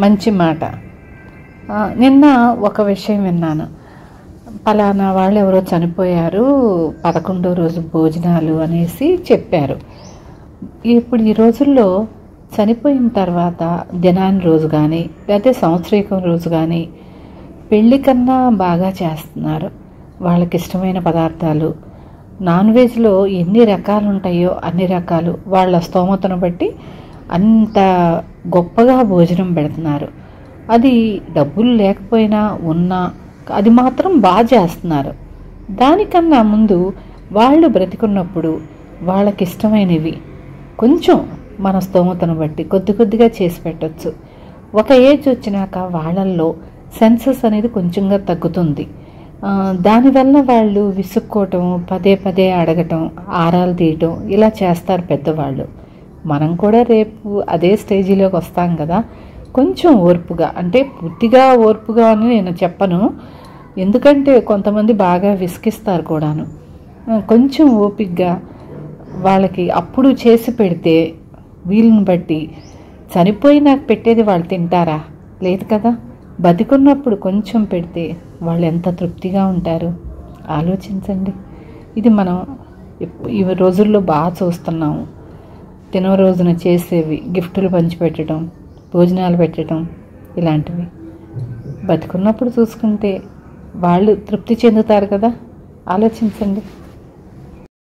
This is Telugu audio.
మంచి మాట. నిన్న ఒక విషయం విన్నాను. పలానా వాళ్ళు ఎవరో చనిపోయారు, 11వ రోజు భోజనాలు అనేసి చెప్పారు. ఇప్పుడు ఈ రోజుల్లో చనిపోయిన తర్వాత దినాని రోజు కానీ లేకపోతే సంవత్సరీకం రోజు కానీ పెళ్ళి కన్నా బాగా చేస్తున్నారు. వాళ్ళకి ఇష్టమైన పదార్థాలు, నాన్ వెజ్లో ఎన్ని రకాలు ఉంటాయో అన్ని రకాలు, వాళ్ళ స్తోమతను బట్టి అంత గొప్పగా భోజనం పెడుతున్నారు. అది డబ్బులు లేకపోయినా ఉన్నా అది మాత్రం బాగా చేస్తున్నారు. దానికన్నా ముందు వాళ్ళు బ్రతికున్నప్పుడు వాళ్ళకి ఇష్టమైనవి కొంచెం మన స్తోమతను బట్టి కొద్ది కొద్దిగా చేసి పెట్టచ్చు. ఒక ఏజ్ వచ్చినాక వాళ్ళల్లో సెన్సెస్ అనేది కొంచెంగా తగ్గుతుంది. దానివల్ల వాళ్ళు విసుక్కోవటం, పదే పదే అడగటం, ఆరాలు తీయటం ఇలా చేస్తారు పెద్దవాళ్ళు. మనం కూడా రేపు అదే స్టేజీలోకి వస్తాం కదా. కొంచెం ఓర్పుగా, అంటే పూర్తిగా ఓర్పుగా అని నేను చెప్పను, ఎందుకంటే కొంతమంది బాగా విసిగిస్తారు కూడాను. కొంచెం ఓపికగా వాళ్ళకి అప్పుడు చేసి పెడితే వీళ్ళని బట్టి చనిపోయినాక పెట్టేది వాళ్ళు తింటారా? లేదు కదా. బతికున్నప్పుడు కొంచెం పెడితే వాళ్ళు ఎంత తృప్తిగా ఉంటారు ఆలోచించండి. ఇది మనం ఈ రోజుల్లో బాగా చూస్తున్నాము. తినో రోజున చేసేవి గిఫ్టులు పంచిపెట్టడం, భోజనాలు పెట్టడం ఇలాంటివి. బతికున్నప్పుడు చూసుకుంటే వాళ్ళు తృప్తి చెందుతారు కదా. ఆలోచించండి.